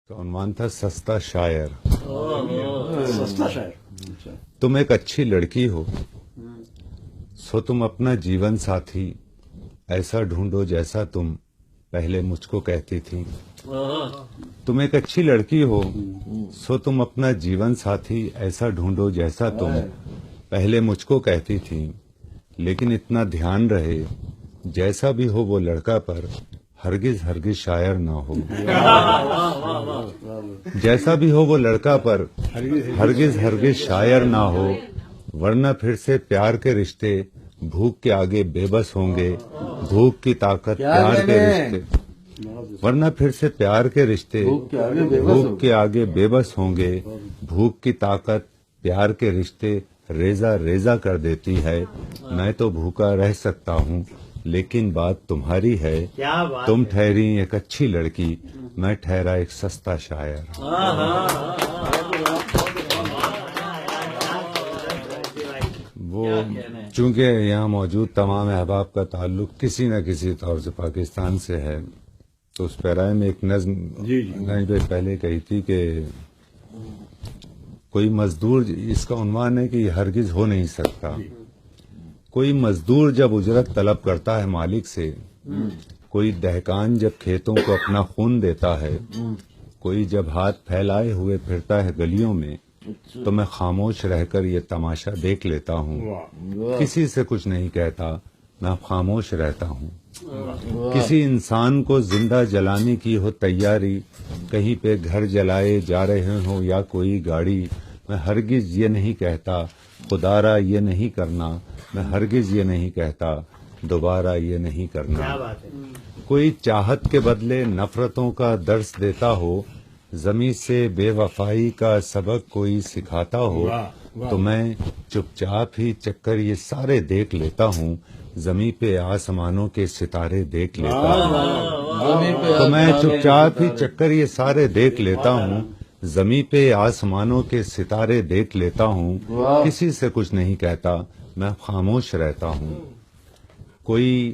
کا عنوان تھا سستا شاعر. سستا شاعر. تم ایک اچھی لڑکی ہو سو تم اپنا جیون ساتھی ایسا ڈھونڈو جیسا تم پہلے مجھ کو کہتی تھی. تم ایک اچھی لڑکی ہو سو تم اپنا جیون ساتھی ایسا ڈھونڈو جیسا تم پہلے مجھ کو کہتی تھی. لیکن اتنا دھیان رہے جیسا بھی ہو وہ لڑکا پر ہرگز ہرگز شاعر نہ ہو. جیسا بھی ہو وہ لڑکا پر ہرگز ہرگز شاعر نہ ہو، ورنہ پھر سے پیار کے رشتے بھوک کے آگے بے بس ہوں گے. بھوک کی طاقت پیار کے رشتے، ورنہ پھر سے پیار کے رشتے بھوک کے آگے بے بس ہوں گے. بھوک کی طاقت پیار کے رشتے ریزہ ریزہ کر دیتی ہے. میں تو بھوکا رہ سکتا ہوں لیکن بات تمہاری ہے. تم ٹھہری ایک اچھی لڑکی، میں ٹھہرا ایک سستا شاعر. وہ چونکہ یہاں موجود تمام احباب کا تعلق کسی نہ کسی طور سے پاکستان سے ہے، تو اس پیرائے میں ایک نظم میں نے پہلے کہی تھی کہ کوئی مزدور، اس کا عنوان ہے کہ یہ ہرگز ہو نہیں سکتا. کوئی مزدور جب اجرت طلب کرتا ہے مالک سے، کوئی دہقان جب کھیتوں کو اپنا خون دیتا ہے، کوئی جب ہاتھ پھیلائے ہوئے پھرتا ہے گلیوں میں، تو میں خاموش رہ کر یہ تماشا دیکھ لیتا ہوں. کسی سے کچھ نہیں کہتا، میں خاموش رہتا ہوں. کسی انسان کو زندہ جلانے کی ہو تیاری، کہیں پہ گھر جلائے جا رہے ہوں یا کوئی گاڑی، میں ہرگز یہ نہیں کہتا خدارا یہ نہیں کرنا. میں ہرگز یہ نہیں کہتا دوبارہ یہ نہیں کرنا. کوئی چاہت کے بدلے نفرتوں کا درس دیتا ہو، زمیں سے بے وفائی کا سبق کوئی سکھاتا ہو، تو میں چپ چاپ ہی چکر یہ سارے دیکھ لیتا ہوں. زمیں پہ آسمانوں کے ستارے دیکھ لیتا ہوں، تو میں چپ چاپ ہی چکر یہ سارے دیکھ لیتا ہوں. زمیں پہ آسمانوں کے ستارے دیکھ لیتا ہوں. کسی سے کچھ نہیں کہتا، میں خاموش رہتا ہوں. کوئی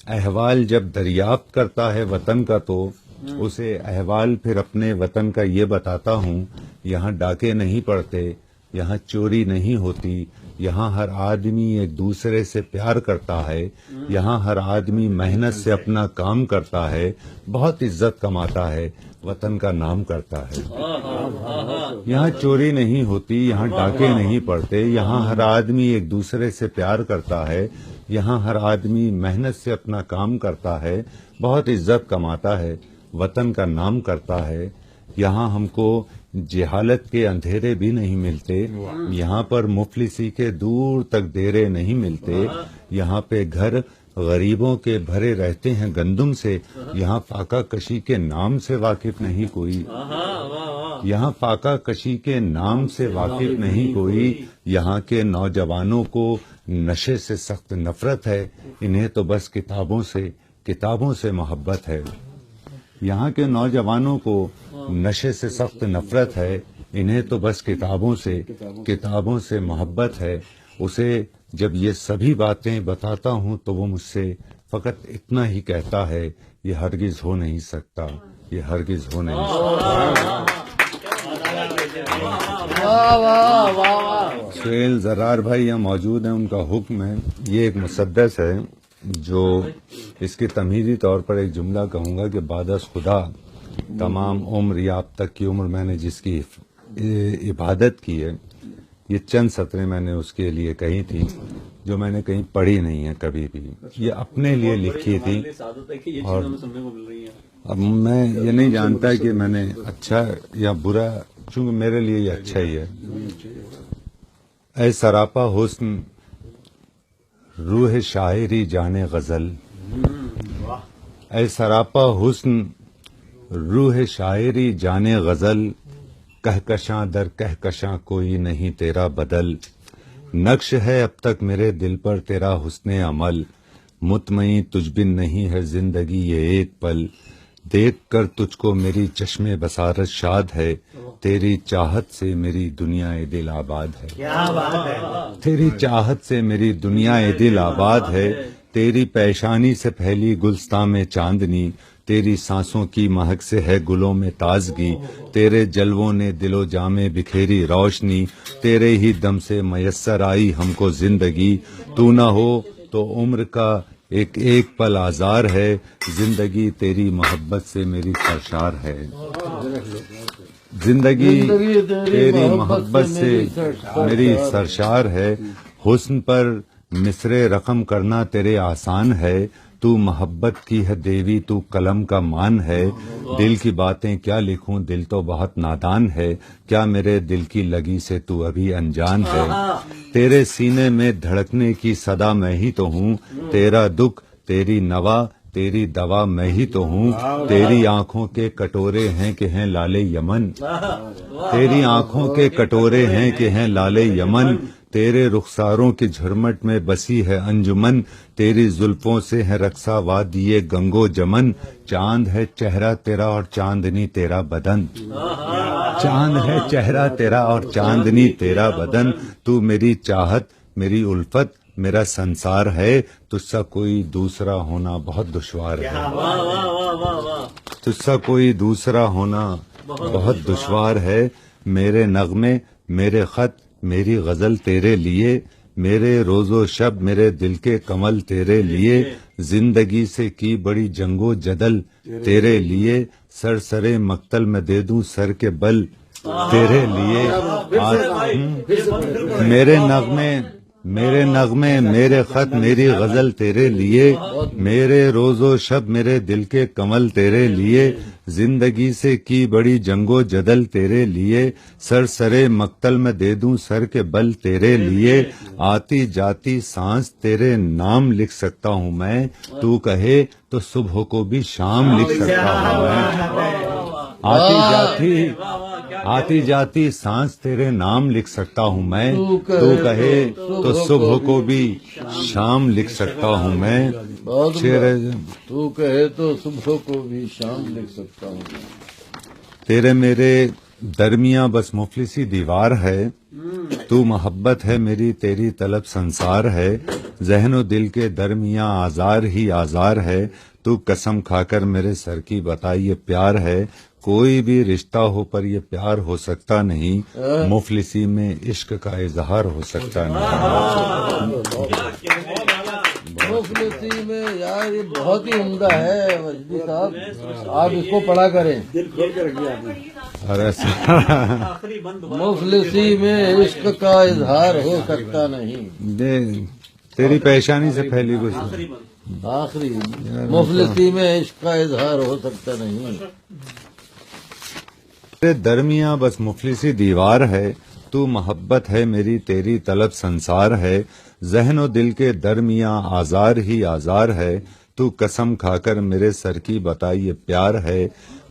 احوال جب دریافت کرتا ہے وطن کا، تو اسے احوال پھر اپنے وطن کا یہ بتاتا ہوں. یہاں ڈاکے نہیں پڑتے، یہاں چوری نہیں ہوتی، یہاں ہر آدمی ایک دوسرے سے پیار کرتا ہے، یہاں ہر آدمی محنت سے اپنا کام کرتا ہے، بہت عزت کماتا ہے، وطن کا نام کرتا ہے. یہاں چوری نہیں ہوتی، یہاں ڈاکے نہیں پڑتے، یہاں ہر آدمی ایک دوسرے سے پیار کرتا ہے، یہاں ہر آدمی محنت سے اپنا کام کرتا ہے، بہت عزت کماتا ہے، وطن کا نام کرتا ہے. یہاں ہم کو جہالت کے اندھیرے بھی نہیں ملتے، یہاں پر مفلسی کے دور تک ڈیرے نہیں ملتے. یہاں پہ گھر غریبوں کے بھرے رہتے ہیں گندم سے. یہاں فاقہ کشی کے نام سے واقف نہیں کوئی، یہاں فاقہ کشی کے نام سے واقف نہیں کوئی. یہاں کے نوجوانوں کو نشے سے سخت نفرت ہے، انہیں تو بس کتابوں سے محبت ہے. یہاں کے نوجوانوں کو نشے سے سخت نفرت ہے، انہیں تو بس کتابوں سے محبت ہے. اسے جب یہ سبھی باتیں بتاتا ہوں تو وہ مجھ سے فقط اتنا ہی کہتا ہے، یہ ہرگز ہو نہیں سکتا، یہ ہرگز ہو نہیں سکتا. سہیل زرار بھائی یہاں موجود ہیں، ان کا حکم ہے. یہ ایک مسدس ہے جو اس کی تمہیدی طور پر ایک جملہ کہوں گا کہ بعد از خدا تمام عمر یا اب تک کی عمر میں نے جس کی عبادت کی ہے، یہ چند سطریں میں نے اس کے لیے کہی تھی جو میں نے کہیں پڑھی نہیں ہے کبھی بھی. یہ اپنے لیے لکھی تھی، اور اب میں یہ نہیں جانتا کہ میں نے اچھا یا برا، چونکہ میرے لیے یہ اچھا ہی ہے. اے سراپا حسن روح شاعری جانے غزل، اے سراپا حسن روح شاعری جانے غزل، کہکشاں در کہکشاں کوئی نہیں تیرا بدل. نقش ہے اب تک میرے دل پر تیرا حسن عمل، مطمئن تجھ بن نہیں ہے زندگی یہ ایک پل. دیکھ کر تجھ کو میری چشم بصارت شاد ہے، تیری چاہت سے میری دنیا دل آباد ہے. تیری چاہت سے میری دنیا دل آباد ہے. تیری پیشانی سے پھیلی گلستان میں چاندنی، تیری سانسوں کی مہک سے ہے گلوں میں تازگی، تیرے جلووں نے دل و جاں میں بکھیری روشنی، تیرے ہی دم سے میسر آئی ہم کو زندگی، تو نہ ہو تو عمر کا ایک ایک پل آزار ہے، زندگی تیری محبت سے میری سرشار ہے، زندگی تیری محبت سے میری سرشار ہے، حسن پر مصرے رقم کرنا تیرے آسان ہے، تو محبت کی ہے دیوی تو قلم کا مان ہے، دل کی باتیں کیا لکھوں دل تو بہت نادان ہے، کیا میرے دل کی لگی سے تو ابھی انجان ہے، تیرے سینے میں دھڑکنے کی صدا میں ہی تو ہوں، تیرا دکھ تیری نوا تیری دوا میں ہی تو ہوں، تیری آنکھوں کے کٹورے ہیں کہ ہیں لالے یمن، تیری آنکھوں کے کٹورے ہیں کہ ہیں لالے یمن، تیرے رخساروں کی جھرمٹ میں بسی ہے انجمن، تیری زلفوں سے ہے رقصہ وادیے گنگو جمن، چاند ہے چہرہ تیرا اور چاندنی تیرا بدن، چاند ہے چہرہ تیرا اور چاندنی تیرا بدن، تو میری چاہت میری الفت میرا سنسار ہے، تجھ سا کوئی دوسرا ہونا بہت دشوار ہے، تجھ سا کوئی دوسرا ہونا بہت دشوار ہے، میرے نغمے میرے خط میری غزل تیرے لیے، میرے روز و شب میرے دل کے کمل تیرے لیے، زندگی سے کی بڑی جنگ و جدل تیرے لیے، سر سرے مقتل میں دے دوں سر کے بل تیرے لیے، میرے نغمے میرے خط میری غزل تیرے لیے، میرے روز و شب میرے دل کے کمل تیرے لیے، زندگی سے کی بڑی جنگ و جدل تیرے لیے، سر سرے مقتل میں دے دوں سر کے بل تیرے لیے، آتی جاتی سانس تیرے نام لکھ سکتا ہوں میں، تو کہے تو صبح کو بھی شام لکھ سکتا ہوں میں، آتی جاتی سانس تیرے نام لکھ سکتا ہوں میں، تو کہے تو صبح کو بھی شام لکھ سکتا ہوں میں، تو کہے تو صبح کو بھی شام لکھ سکتا ہوں میں، تیرے میرے درمیاں بس مفلسی دیوار ہے، تو محبت ہے میری تیری طلب سنسار ہے، ذہن و دل کے درمیاں آزار ہی آزار ہے، تو قسم کھا کر میرے سر کی بتا یہ پیار ہے، کوئی بھی رشتہ ہو پر یہ پیار ہو سکتا نہیں، مفلسی میں عشق کا اظہار ہو سکتا نہیں، مفلسی میں یار یہ بہت ہی عمدہ ہے وجدی صاحب، آپ اس کو پڑھا کریں، دل کھول کے رکھ دیا آپ نے. اور ایسا مفلسی میں عشق کا اظہار ہو سکتا نہیں، تیری پیشانی سے پھیلی کچھ آخری مفلسی میں عشق کا اظہار ہو سکتا نہیں، تیرے درمیاں بس مفلسی دیوار ہے، تو محبت ہے میری تیری طلب سنسار ہے، ذہن و دل کے درمیاں آزار ہی آزار ہے، تو قسم کھا کر میرے سر کی بتا یہ پیار ہے،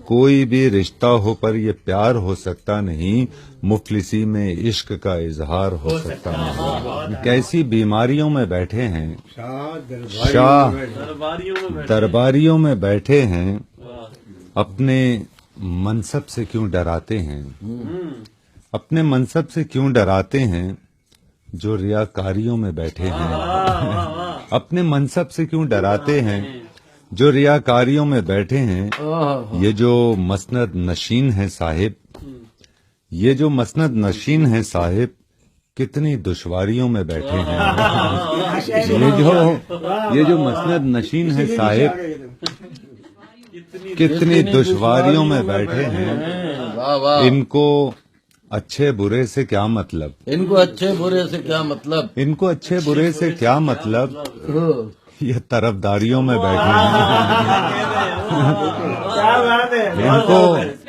کوئی بھی رشتہ ہو پر یہ پیار ہو سکتا نہیں، مفلسی میں عشق کا اظہار ہو سکتا نہیں، کیسی بیماریوں میں بیٹھے ہیں شاہ، درباریوں میں بیٹھے ہیں، اپنے منصب سے کیوں ڈراتے ہیں، اپنے منصب سے کیوں ڈراتے ہیں، جو ریاکاریوں میں بیٹھے ہیں، اپنے منصب سے کیوں ڈراتے ہیں، جو ریاکاریوں میں بیٹھے ہیں، یہ جو مسند نشین ہے صاحب، یہ جو مسند نشین ہے صاحب، کتنی دشواریوں میں بیٹھے ہیں، یہ جو مسند نشین ہے صاحب، کتنی دشواریوں میں بیٹھے ہیں، واہ واہ، ان کو اچھے برے سے کیا مطلب، ان کو اچھے برے سے کیا مطلب، ان کو اچھے برے سے کیا مطلب، یہ طرفداریوں میں بیٹھے ہیں، ان کو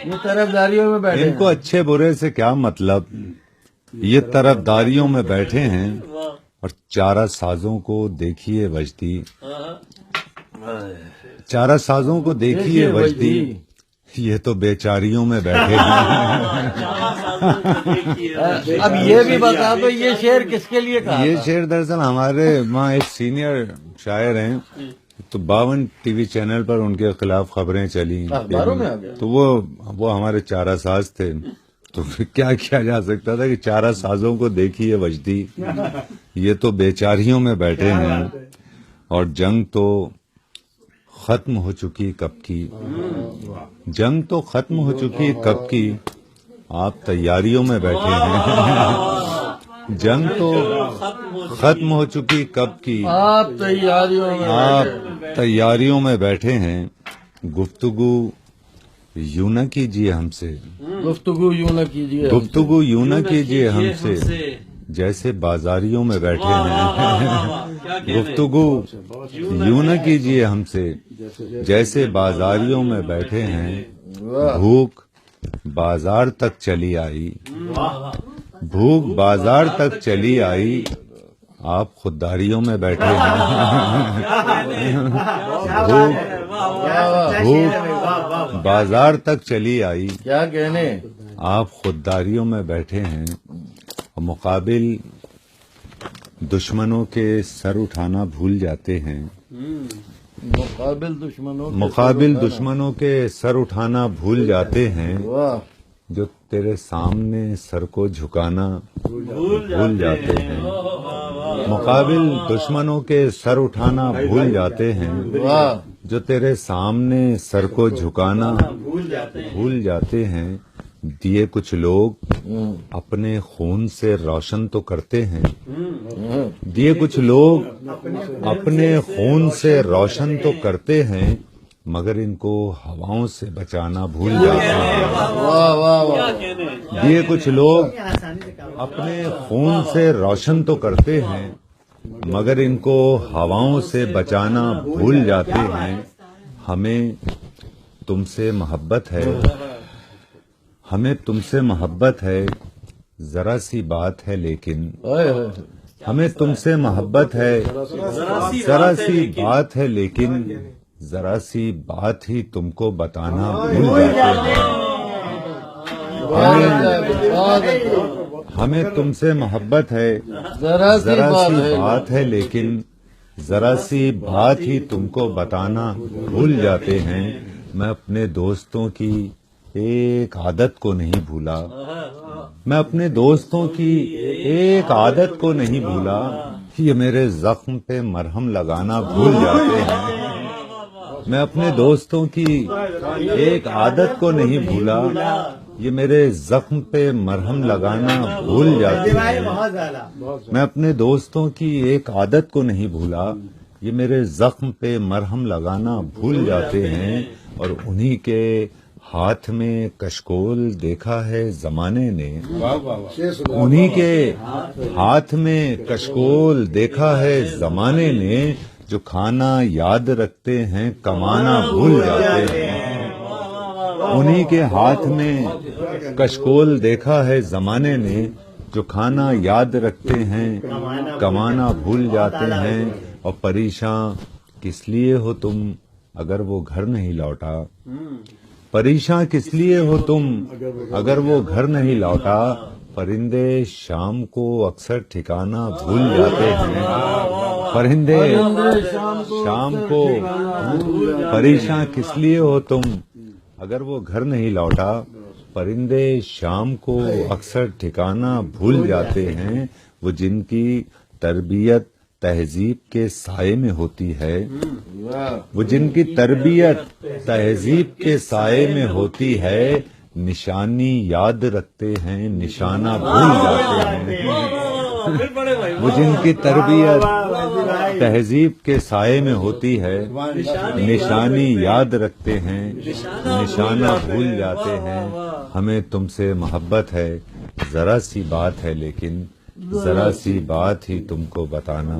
یہ طرفداریوں میں بیٹھے ان کو اچھے برے سے کیا مطلب، یہ طرفداریوں میں بیٹھے ہیں، اور چارہ سازوں کو دیکھیے وجدی، چارہ سازوں کو دیکھیے وجدی، یہ تو بیچاریوں میں بیٹھے ہیں، اب یہ بھی بتا دو یہ شعر کس کے لیے کہا یہ تھا؟ شعر دراصل ہمارے وہاں ایک سینئر شاعر ہیں، تو 52 ٹی وی چینل پر ان کے خلاف خبریں چلی، اخباروں میں آ گیا، تو وہ ہمارے چارہ ساز تھے، تو پھر کیا کیا جا سکتا تھا کہ چارہ سازوں کو دیکھیے وجدی، یہ تو بیچاریوں میں بیٹھے ہیں، اور جنگ تو ختم ہو چکی کب کی، جنگ تو ختم ہو چکی کب کی، آپ تیاریوں میں بیٹھے ہیں۔ جنگ تو ختم ہو چکی کب کی، آپ تیاریوں میں آپ تیاریوں میں بیٹھے ہیں۔ گفتگو یوں نہ کیجیے ہم سے، گفتگو یوں نہ کیجیے، گفتگو یوں نہ کیجیے ہم سے، جیسے بازاریوں میں بیٹھے ہیں۔ گفتگو یوں نہ کیجیے ہم سے، جیسے بازاریوں میں بیٹھے ہیں۔ بھوک بازار تک چلی آئی، بھوک بازار تک چلی آئی، آپ خودداریوں میں بیٹھے ہیں۔ بھوک بازار تک چلی آئی، کیا کہنے، آپ خودداریوں میں بیٹھے ہیں۔ مقابل دشمنوں کے سر اٹھانا بھول جاتے ہیں، مقابل دشمنوں کے سر اٹھانا بھول جاتے ہیں، واہ، جو تیرے سامنے سر کو جھکانا بھول جاتے ہیں۔ مقابل دشمنوں کے سر اٹھانا بھول جاتے ہیں، واہ، جو تیرے سامنے سر کو جھکانا بھول جاتے ہیں۔ دیے کچھ لوگ اپنے خون سے روشن تو کرتے ہیں، دیے کچھ لوگ اپنے خون سے روشن تو کرتے ہیں، مگر ان کو ہواؤں سے بچانا بھول جاتے ہیں۔ واہ واہ واہ، دیے کچھ لوگ اپنے خون سے روشن تو کرتے ہیں، مگر ان کو ہواؤں سے بچانا بھول جاتے ہیں۔ ہمیں تم سے محبت ہے، ہمیں تم سے محبت ہے، ذرا سی بات ہے لیکن، ہائے ہائے، ہمیں تم سے محبت ہے، ذرا سی بات ہے لیکن، ذرا سی بات ہی تم کو بتانا بھول جاتے ہیں۔ ہمیں تم سے محبت ہے، ذرا سی ذرا بات سی ہے، بات ہے لیکن، ذرا سی بات ہی تم کو بتانا بھول جاتے ہیں۔ میں اپنے دوستوں کی ایک عادت کو نہیں بھولا، میں اپنے دوستوں کی ایک عادت کو نہیں بھولا، یہ میرے زخم پہ مرہم لگانا بھول جاتے ہیں۔ میں اپنے دوستوں کی ایک عادت کو نہیں بھولا، یہ میرے زخم پہ مرہم لگانا بھول جاتے ہیں۔ میں اپنے دوستوں کی ایک عادت کو نہیں بھولا، یہ میرے زخم پہ مرہم لگانا بھول جاتے ہیں۔ اور انہی کے ہاتھ میں کشکول دیکھا ہے زمانے نے، انہی کے ہاتھ میں کشکول دیکھا ہے زمانے نے، جو کھانا یاد رکھتے ہیں کمانا بھول جاتے ہیں۔ انہی کے ہاتھ میں کشکول دیکھا ہے زمانے نے، جو کھانا یاد رکھتے ہیں کمانا بھول جاتے ہیں۔ اور پریشاں کس لیے ہو تم اگر وہ گھر نہیں لوٹا، پریشاں کس لیے ہو تم اگر وہ گھر نہیں لوٹا، پرندے شام کو اکثر ٹھکانا بھول جاتے ہیں۔ پرندے شام کو، پریشاں کس لیے ہو تم اگر وہ گھر نہیں لوٹا، پرندے شام کو اکثر ٹھکانا بھول جاتے ہیں۔ وہ جن کی تربیت تہذیب کے سائے میں ہوتی ہے، وہ جن کی تربیت تہذیب کے سائے میں ہوتی ہے، نشانی یاد رکھتے ہیں نشانہ بھول جاتے ہیں۔ وہ جن کی تربیت تہذیب کے سائے میں ہوتی ہے، نشانی یاد رکھتے ہیں نشانہ بھول جاتے ہیں۔ ہمیں تم سے محبت ہے، ذرا سی بات ہے لیکن، ذرا سی بات ہی تم کو بتانا